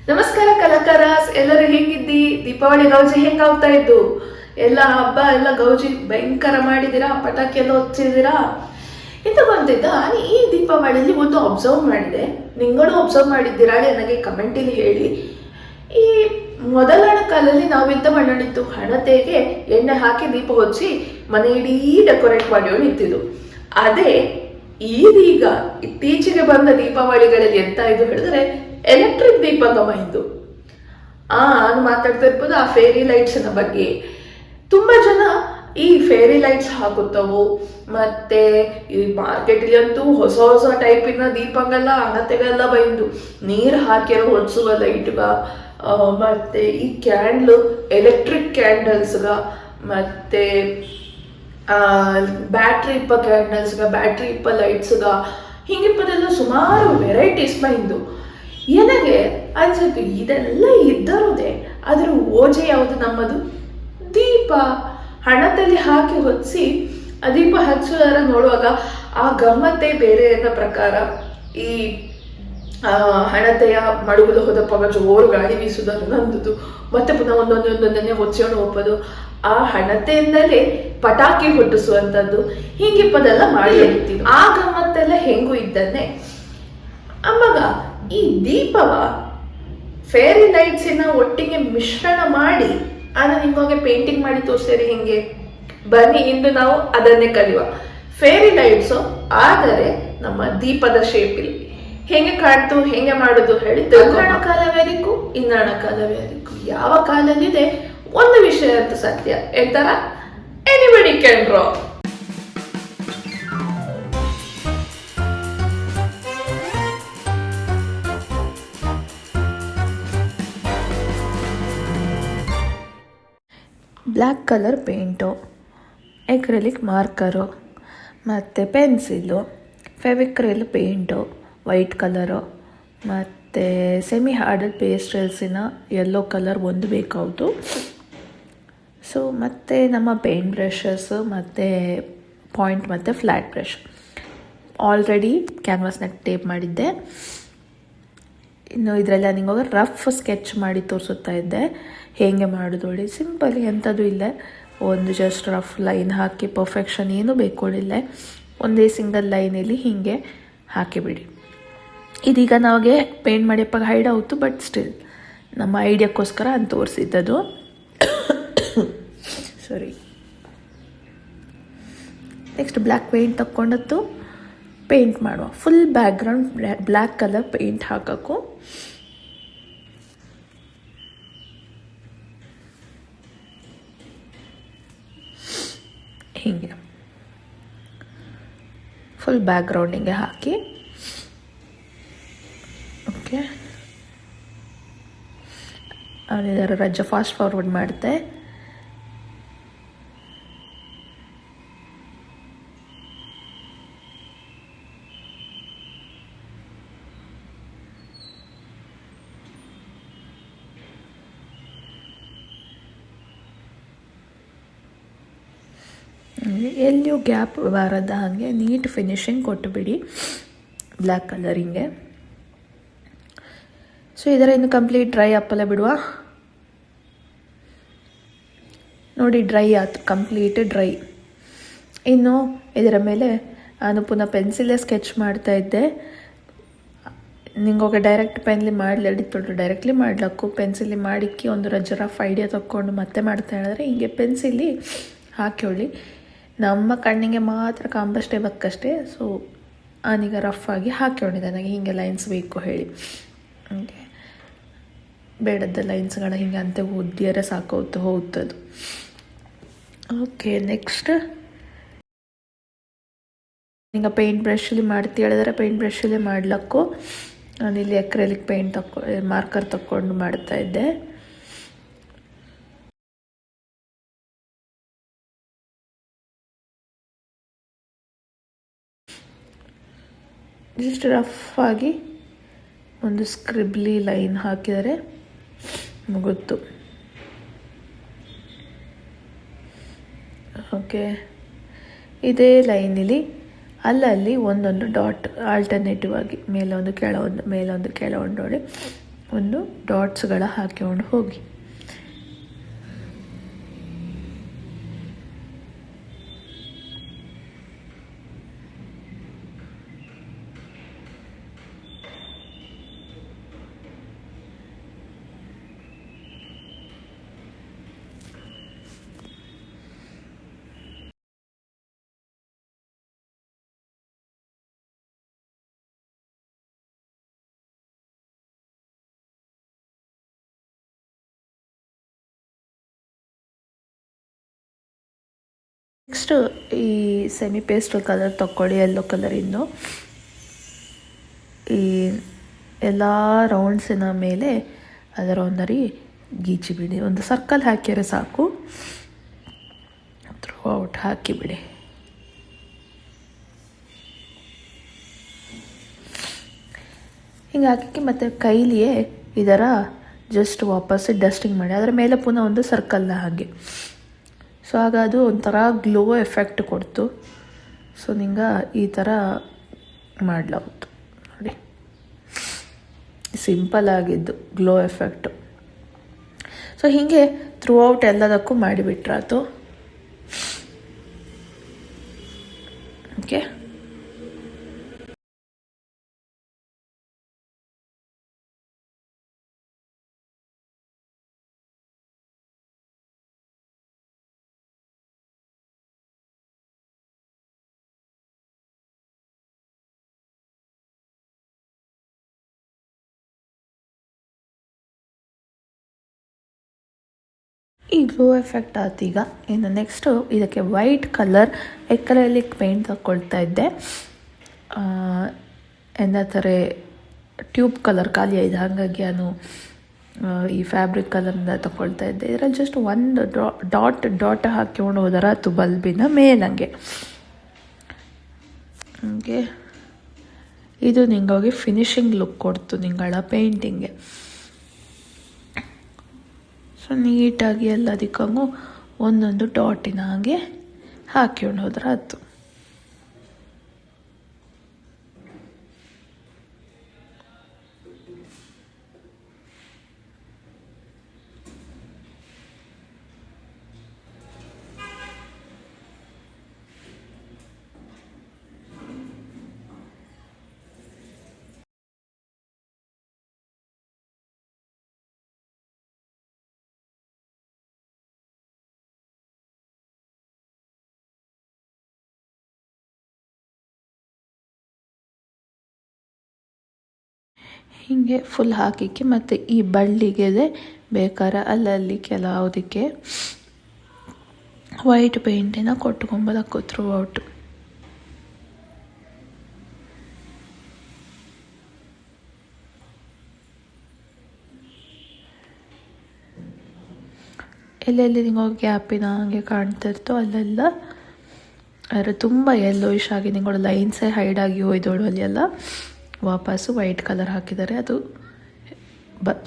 ನಮಸ್ಕಾರ ಕಲಾಕಾರಸ್, ಎಲ್ಲರೂ ಹೇಗಿದ್ದಿ? ದೀಪಾವಳಿ ಗೌಜಿ ಹೆಂಗಾಗ್ತಾ ಇದ್ದು? ಎಲ್ಲ ಹಬ್ಬ ಎಲ್ಲ ಗೌಜಿ ಭಯಂಕರ ಮಾಡಿದಿರಾ? ಪಟಾಕಿ ಎಲ್ಲ ಹೊಚ್ಚಿದ್ದೀರಾ? ಇಂತ ಬಂದಿದ್ದ ಈ ದೀಪಾವಳಿಲಿ ಒಂದು ಅಬ್ಸರ್ವ್ ಮಾಡಿದೆ. ನಿಂಗಳು ಅಬ್ಸರ್ವ್ ಮಾಡಿದ್ದೀರಾ? ನನಗೆ ಕಮೆಂಟಲ್ಲಿ ಹೇಳಿ. ಈ ಮೊದಲನ ಕಾಲದಲ್ಲಿ ನಾವು ಎಂತ ಮಾಡೋಣಿತ್ತು, ಹಣತೆಗೆ ಎಣ್ಣೆ ಹಾಕಿ ದೀಪ ಹೊಚ್ಚಿ ಮನೆ ಇಡೀ ಡೆಕೋರೇಟ್ ಮಾಡಿ ನಿಂತಿದ್ದು. ಅದೇ ಈದೀಗ ಇತ್ತೀಚೆಗೆ ಬಂದ ದೀಪಾವಳಿಗಳಲ್ಲಿ ಎಂತ ಇದು ಹೇಳಿದ್ರೆ ಎಲೆಕ್ಟ್ರಿಕ್ ದೀಪಗಮ ಇದು. ನಾನು ಮಾತಾಡ್ತಾ ಇರ್ಬೋದು ಆ ಫೇರಿ ಲೈಟ್ಸ್ನ ಬಗ್ಗೆ. ತುಂಬಾ ಜನ ಈ ಫೇರಿ ಲೈಟ್ಸ್ ಹಾಕುತ್ತವು. ಮತ್ತೆ ಈ ಮಾರ್ಕೆಟಲ್ಲಿ ಅಂತೂ ಹೊಸ ಹೊಸ ಟೈಪಿನ ದೀಪಗೆಲ್ಲ ಹಣತೆಗೆಲ್ಲ ಬಂದು ನೀರು ಹಾಕಿರೋ ಹೊಡ್ಸುವ ಲೈಟ್ಗ, ಮತ್ತೆ ಈ ಕ್ಯಾಂಡ್ಲು ಎಲೆಕ್ಟ್ರಿಕ್ ಕ್ಯಾಂಡಲ್ಸ್ಗ, ಮತ್ತೆ ಬ್ಯಾಟ್ರಿ ಇಪ್ಪ ಕ್ಯಾಂಡಲ್ಸ್ಗ, ಬ್ಯಾಟ್ರಿ ಇಪ್ಪ ಲೈಟ್ಸ್ಗ, ಹಿಂಗಿಪ್ಪದೆಲ್ಲ ಸುಮಾರು ವೆರೈಟೀಸ್ ಬಂದು. ನನಗೆ ಅನ್ಸುತ್ತೆ ಇದೆಲ್ಲ ಇದ್ದರುದೇ ಅದರ ಓಜೆ ಯಾವುದು? ನಮ್ಮದು ದೀಪ. ಹಣದಲ್ಲಿ ಹಾಕಿ ಹೊತ್ತಿಸಿ ಆ ದೀಪ ಹಚ್ಚುವುದರ ನೋಡುವಾಗ ಆ ಗಮ್ಮತ್ತೇ ಬೇರೆ ಅನ್ನೋ ಪ್ರಕಾರ. ಈ ಹಣತೆಯ ಮಡುಗುಲು ಹೋದಪ್ಪಾಗ ಜೋರು ಗಾಳಿ ಬೀಸುವುದನ್ನು ನಂದುದು, ಮತ್ತೆ ಪುನಃ ಒಂದೊಂದನ್ನೇ ಹೊಚ್ಕೊಂಡು ಹೋಗೋದು, ಆ ಹಣತೆಯಿಂದಲೇ ಪಟಾಕಿ ಹೊಟ್ಟಿಸುವಂಥದ್ದು, ಹೀಗಿಪ್ಪದೆಲ್ಲ ಮಾಡಿ ಇರ್ತೀವಿ. ಆ ಗಮ್ಮತ್ತೆಲ್ಲ ಹೆಂಗೂ ಇದ್ದನ್ನೇ ಅಮ್ಮಾಗ ಈ ದೀಪವ ಫೇರಿ ಲೈಟ್ಸಿನ ಒಟ್ಟಿಗೆ ಮಿಶ್ರಣ ಮಾಡಿ ಅದನ್ನ ನಿಮಗೆ ಪೇಂಟಿಂಗ್ ಮಾಡಿ ತೋರಿಸ್ತೀರಿ ಹೆಂಗೆ? ಬನ್ನಿ ಇಂದು ನಾವು ಅದನ್ನೇ ಕಲಿಯುವ. ಫೇರಿ ಲೈಟ್ಸು ಆದರೆ ನಮ್ಮ ದೀಪದ ಶೇಪಿಲ್ ಹೆಂಗೆ ಕಾಣ್ತು, ಹೆಂಗೆ ಮಾಡೋದು ಹೇಳಿ. ಅಂಗಣ ಕಾಲವೇರಿಕು ಇಂಧನ ಕಾಲವೇರಿಕು ಯಾವ ಕಾಲದಲ್ಲಿದೆ ಒಂದು ವಿಷಯ ಅಂತ ಸತ್ಯ. ಎಂತರ anybody can draw. Black colour paint, acrylic marker, ಮತ್ತು pencil, Fevicryl paint white colour, ಮತ್ತು ಸೆಮಿ ಹಾರ್ಡೆಡ್ ಪೇಸ್ಟಲ್ಸಿನ ಯೆಲ್ಲೋ ಕಲರ್ ಒಂದು ಬೇಕಾವುದು. ಸೊ ಮತ್ತು ನಮ್ಮ ಪೇಂಟ್ ಬ್ರಷಸ್ಸು ಮತ್ತು ಪಾಯಿಂಟ್ ಮತ್ತು ಫ್ಲ್ಯಾಟ್ ಬ್ರಷ್ ಆಲ್ರೆಡಿ ಕ್ಯಾನ್ವಾಸ್ನಾಗ ಟೇಪ್ ಮಾಡಿದ್ದೆ. ಇನ್ನು ಇದರೆಲ್ಲ ನಿಮಗೆ ರಫ್ ಸ್ಕೆಚ್ ಮಾಡಿ ತೋರಿಸುತ್ತಾ ಇದ್ದೆ ಹೇಗೆ ಮಾಡೋದು. ಒಳ್ಳೆ ಸಿಂಪಲ್, ಎಂಥದ್ದು ಇಲ್ಲ. ಒಂದು ಜಸ್ಟ್ ರಫ್ ಲೈನ್ ಹಾಕಿ ಪರ್ಫೆಕ್ಷನ್ ಏನೂ ಬೇಕೊಳ್ಳಿಲ್ಲ. ಒಂದೇ ಸಿಂಗಲ್ ಲೈನಲ್ಲಿ ಹೀಗೆ ಹಾಕಿಬಿಡಿ. ಇದೀಗ ನಮಗೆ ಪೇಂಟ್ ಮಾಡಿಯಪ್ಪಾಗ ಹೈಡ್ ಆಯಿತು, ಬಟ್ ಸ್ಟಿಲ್ ನಮ್ಮ ಐಡಿಯಾಕ್ಕೋಸ್ಕರ ಅಂತ ತೋರಿಸಿದ್ದದು. ಸಾರಿ. ನೆಕ್ಸ್ಟ್ ಬ್ಲ್ಯಾಕ್ ಪೇಂಟ್ ತಕ್ಕೊಂಡದ್ದು ಪೇಂಟ್ ಮಾಡುವ. Full background black colour paint ಹಾಕಬೇಕು. ಹೀಗೆ ಫುಲ್ ಬ್ಯಾಕ್ಗ್ರೌಂಡಿಗೆ ಹಾಕಿ. ಓಕೆ, ಅವನಿದಾರ ರಜ ಫಾಸ್ಟ್ ಫಾರ್ವರ್ಡ್ ಮಾಡುತ್ತೆ. ಎಲ್ಲಿಯೂ ಗ್ಯಾಪ್ ಬಾರದ ಹಾಗೆ ನೀಟ್ ಫಿನಿಶಿಂಗ್ ಕೊಟ್ಟುಬಿಡಿ ಬ್ಲ್ಯಾಕ್ ಕಲರಿಂಗೆ. ಸೊ ಇದರ ಇನ್ನು ಕಂಪ್ಲೀಟ್ ಡ್ರೈ ಅಪ್ಪಲ್ಲ ಬಿಡುವ. ನೋಡಿ ಡ್ರೈ ಆಯ್ತು, ಕಂಪ್ಲೀಟ್ ಡ್ರೈ. ಇನ್ನು ಇದರ ಮೇಲೆ ನಾನು ಪುನಃ ಪೆನ್ಸಿಲೇ ಸ್ಕೆಚ್ ಮಾಡ್ತಾ ಇದ್ದೆ. ನಿಂಗೋಗ ಡೈರೆಕ್ಟ್ ಪೆನ್ಲಿ ಮಾಡಲಿ ಅಡಿತೊಳ್ಳು ಡೈರೆಕ್ಟ್ಲಿ ಮಾಡ್ಲಕ್ಕು. ಪೆನ್ಸಿಲಿ ಮಾಡಿಕ್ಕಿ ಒಂದು ರಫ್ ಐಡಿಯಾ ತೊಗೊಂಡು ಮತ್ತೆ ಮಾಡ್ತಾ ಹೇಳಿದ್ರೆ ಹೀಗೆ ಪೆನ್ಸಿಲಿ ಹಾಕೊಳ್ಳಿ. ನಮ್ಮ ಕಣ್ಣಿಗೆ ಮಾತ್ರ ಕಾಂಬಸ್ಟೇ ಬೇಕಷ್ಟೇ. ಸೊ ನಾನೀಗ ರಫ್ ಆಗಿ ಹಾಕ್ಕೊಂಡಿದ್ದೆ, ನನಗೆ ಹೀಗೆ ಲೈನ್ಸ್ ಬೇಕು ಹೇಳಿ. ಹೀಗೆ ಬೇಡದ ಲೈನ್ಸ್ಗಳ ಹೀಗೆ ಅಂತೆ ಉದ್ದಿಯರೆ ಸಾಕೋದು ಹೋಗ್ತದು. ಓಕೆ, ನೆಕ್ಸ್ಟ್ ಈಗ ಪೇಂಟ್ ಬ್ರಷಲ್ಲಿ ಮಾಡ್ತಿ ಹೇಳಿದ್ರೆ ಪೇಂಟ್ ಬ್ರಷಲ್ಲೇ ಮಾಡ್ಲಕ್ಕು. ನಾನಿಲ್ಲಿ ಅಕ್ರೆಲಿಕ್ ಪೇಂಟ್ ಮಾರ್ಕರ್ ತಕ್ಕೊಂಡು ಮಾಡ್ತಾ ಇದ್ದೆ. ಜಸ್ಟ್ ರಫ್ ಆಗಿ ಒಂದು ಸ್ಕ್ರಿಬ್ಲಿ ಲೈನ್ ಹಾಕಿದರೆ ಮುಗಿತು. ಓಕೆ, ಇದೇ ಲೈನಲ್ಲಿ ಅಲ್ಲಲ್ಲಿ ಒಂದೊಂದು ಡಾಟ್ ಆಲ್ಟರ್ನೇಟಿವ್ ಆಗಿ ಮೇಲೊಂದು ಕೆಳೊಂದು ಮೇಲೊಂದು ಕೆಳೊಂದು ನೋಡಿ ಒಂದು ಡಾಟ್ಸ್ಗಳ ಹಾಕ್ಕೊಂಡು ಹೋಗಿ. ನೆಕ್ಸ್ಟು ಈ ಸೆಮಿ ಪೇಸ್ಟಲ್ ಕಲರ್ ತಗೊಳ್ಳಿ, ಯೆಲ್ಲೋ ಕಲರಿಂದು. ಈ ಎಲ್ಲ ರೌಂಡ್ಸಿನ ಮೇಲೆ ಅದರ ಒಂದರಿ ಗೀಚಿಬಿಡಿ, ಒಂದು ಸರ್ಕಲ್ ಹಾಕಿದರೆ ಸಾಕು, ಥ್ರೂ ಔಟ್ ಹಾಕಿಬಿಡಿ. ಹಿಂಗೆ ಹಾಕಿ ಮತ್ತು ಕೈಲಿಯೇ ಇದರ ಜಸ್ಟ್ ವಾಪಸ್ ಡಸ್ಟಿಂಗ್ ಮಾಡಿ ಅದರ ಮೇಲೆ ಪುನಃ ಒಂದು ಸರ್ಕಲ್ನ ಹಾಗೆ. ಸೊ ಆಗ ಅದು ಒಂಥರ ಗ್ಲೋ ಎಫೆಕ್ಟ್ ಕೊಡ್ತು. ಸೊ ನಿಂಗೆ ಈ ಥರ ಮಾಡಲಾಗುತ್ತೆ ನೋಡಿ, ಸಿಂಪಲ್ ಆಗಿದ್ದು ಗ್ಲೋ ಎಫೆಕ್ಟು. ಸೊ ಹೀಗೆ ಥ್ರೂ ಔಟ್ ಎಲ್ಲದಕ್ಕೂ ಮಾಡಿಬಿಟ್ರಾತು. ಓಕೆ, ಈ ಗ್ಲೋ ಎಫೆಕ್ಟ್ ಆಯ್ತು. ಈಗ ಇನ್ನು ನೆಕ್ಸ್ಟು ಇದಕ್ಕೆ ವೈಟ್ ಕಲರ್ ಎಕ್ರಲಿಕ್ ಪೇಂಟ್ ತಗೊಳ್ತಾ ಇದ್ದೆ. ಥರ ಟ್ಯೂಬ್ ಕಲರ್ ಖಾಲಿ ಆಯಿತು, ಹಾಗಾಗಿ ನಾನು ಈ ಫ್ಯಾಬ್ರಿಕ್ ಕಲರಿಂದ ತಗೊಳ್ತಾ ಇದ್ದೆ. ಇದರಲ್ಲಿ ಜಸ್ಟ್ ಒಂದು ಡಾಟ್ ಹಾಕಿಕೊಂಡು ಹೋದರ ಅದು ಬಲ್ಬಿನ ಮೇಲಂಗೆ. ಹಾಗೆ ಇದು ನಿಂಗೋಗಿ ಫಿನಿಶಿಂಗ್ ಲುಕ್ ಕೊಡ್ತು ನಿಂಗಳ ಪೇಂಟಿಂಗ್ಗೆ. ಸೊ ನೀಟಾಗಿ ಎಲ್ಲದಕ್ಕೂ ಒಂದೊಂದು ಡಾಟಿನ ಹಾಗೆ ಹಾಕಿಕೊಂಡು ಹೋದ್ರೆ ಆಯ್ತು. ಹೀಗೆ ಫುಲ್ ಹಾಕಿಕ್ಕೆ ಮತ್ತು ಈ ಬಳ್ಳಿಗೆ ಬೇಕಾದ್ರೆ ಅಲ್ಲಲ್ಲಿ ಕೆಲವುದಕ್ಕೆ ವೈಟ್ ಪೇಂಟಿನ ಕೊಟ್ಕೊಂಬೋದಕ್ಕೂ ಥ್ರೂ ಔಟ್. ಎಲ್ಲೆಲ್ಲಿ ನಿಮಗೆ ಗ್ಯಾಪಿನ ಹಾಗೆ ಕಾಣ್ತಿರ್ತೋ ಅಲ್ಲೆಲ್ಲ ಆದರೆ ತುಂಬ ಯೆಲ್ಲೋಯಿಶ್ ಆಗಿ ನಿಂಗಳು ಲೈನ್ಸೇ ಹೈಡ್ ಆಗಿ ಹೋಯ್ದೋಳು ಅಲ್ಲೆಲ್ಲ ವಾಪಸ್ಸು ವೈಟ್ ಕಲರ್ ಹಾಕಿದರೆ ಅದು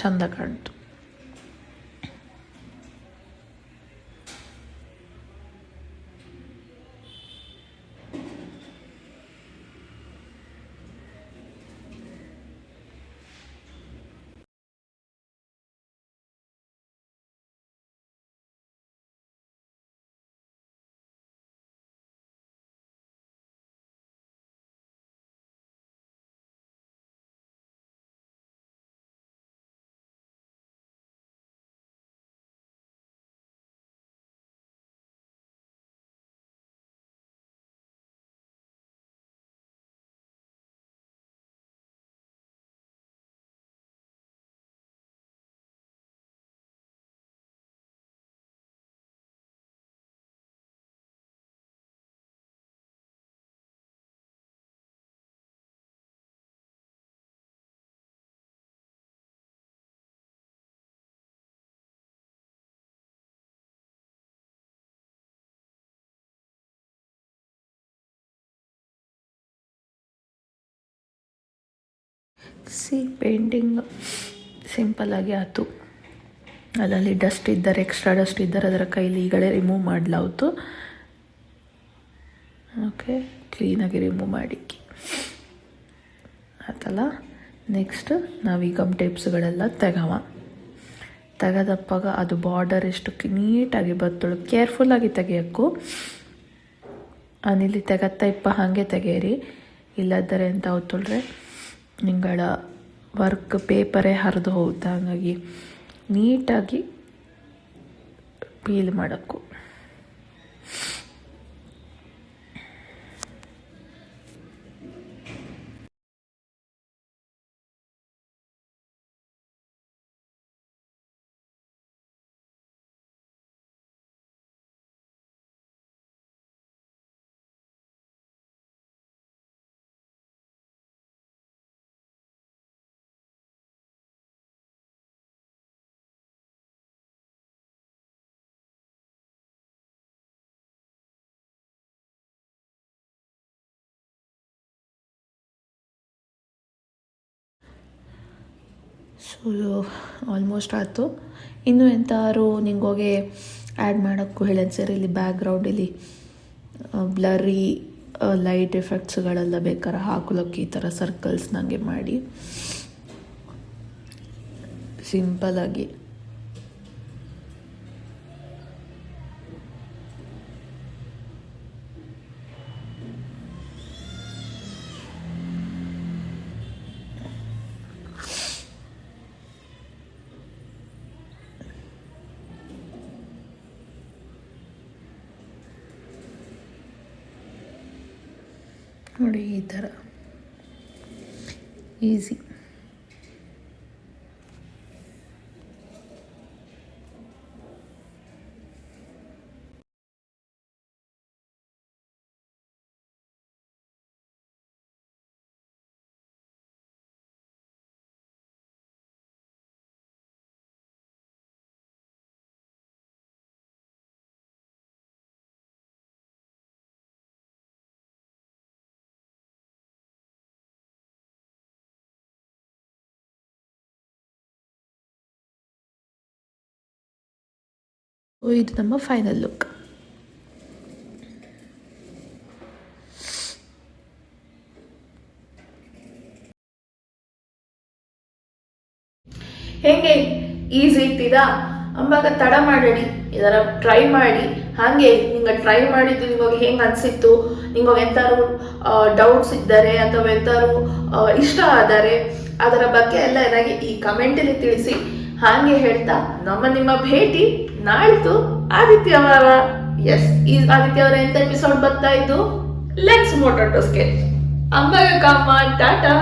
ಚಂದ ಕಾಣ್ತು. ಪೇಂಟಿಂಗ್ ಸಿಂಪಲ್ಲಾಗಿ ಆಯಿತು. ಅದರಲ್ಲಿ ಡಸ್ಟ್ ಇದ್ದರೆ ಎಕ್ಸ್ಟ್ರಾ ಡಸ್ಟ್ ಇದ್ದರೆ ಅದರ ಕೈಲಿ ಈಗಲೇ ರಿಮೂವ್ ಮಾಡಲಾಯಿತು. ಓಕೆ, ಕ್ಲೀನಾಗಿ ರಿಮೂವ್ ಮಾಡಿಕ್ಕಿ ಆಯ್ತಲ್ಲ. ನೆಕ್ಸ್ಟ್ ನಾವು ಈ ಗಮ್ ಟೇಪ್ಸ್ಗಳೆಲ್ಲ ತೆಗೆದಪ್ಪಾಗ ಅದು ಬಾರ್ಡರ್ ಎಷ್ಟು ನೀಟಾಗಿ ಬರ್ತಳು. ಕೇರ್ಫುಲ್ಲಾಗಿ ತೆಗಿಯೋಕ್ಕೂ ಅನಿಲಿ ತೆಗತ್ತಾ ಇಪ್ಪ ಹಾಗೆ ತೆಗೆಯಿರಿ, ಇಲ್ಲದರೆ ಅಂತ ಹೊತ್ತೊಳ್ರೆ ನಿಂಗಳ ವರ್ಕ್ ಪೇಪರೇ ಹರಿದು ಹೋಗುತ್ತೆ. ಹಾಗಾಗಿ ನೀಟಾಗಿ ಪೀಲ್ ಮಾಡೋಕ್ಕೂ. ಸೊ ಆಲ್ಮೋಸ್ಟ್ ಆಯಿತು. ಇನ್ನೂ ಎಂತಾರು ನಿಂಗೋಗೆ ಆ್ಯಡ್ ಮಾಡೋಕ್ಕೂ ಹೇಳೋದು ಸರ್. ಇಲ್ಲಿ ಬ್ಯಾಕ್ಗ್ರೌಂಡಲ್ಲಿ ಬ್ಲರಿ ಲೈಟ್ ಎಫೆಕ್ಟ್ಸ್ಗಳೆಲ್ಲ ಬೇಕಾದ್ರೆ ಹಾಕೊಳ್ಳೋಕ್ಕೆ ಈ ಥರ ಸರ್ಕಲ್ಸ್ ನನಗೆ ಮಾಡಿ ಸಿಂಪಲಾಗಿ ನೋಡಿ ಈ ಥರ ಈಸಿ. ಇದು ನಮ್ಮ ಫೈನಲ್ ಲುಕ್. ಹೆಂಗೆ ಈಸಿ ಇರ್ತಿದ ಅಂಬಾಗ ತಡ ಮಾಡಿ ಇದರ ಟ್ರೈ ಮಾಡಿ. ಹಾಗೆ ನಿಂಗೆ ಟ್ರೈ ಮಾಡಿದ್ದು ನಿಮಗೆ ಹೆಂಗೆ ಅನಿಸಿತ್ತು, ನಿಮಗೆ ಎಂತಾರು ಡೌಟ್ಸ್ ಇದ್ದಾರೆ ಅಥವಾ ಎಂತಾರು ಇಷ್ಟ ಆದರೆ ಅದರ ಬಗ್ಗೆ ಎಲ್ಲ ನನಗೆ ಈ ಕಮೆಂಟಲ್ಲಿ ತಿಳಿಸಿ. ಹಾಗೆ ಹೇಳ್ತಾ ನಿಮ್ಮ ಭೇಟಿ ನಾಳಿದ್ದು ಆದಿತ್ಯವಾರ. ಎಸ್, ಈ ಆದಿತ್ಯವಾರ ಎಂತ ಎಪಿಸೋಡ್ ಬರ್ತಾ ಇದ್ದು ಲೆಟ್ಸ್ ಮೋಟೋ ಟು ಸ್ಕೆಚ್. ಅಂಬಾಗ ಕಾಮ ಟಾಟಾ.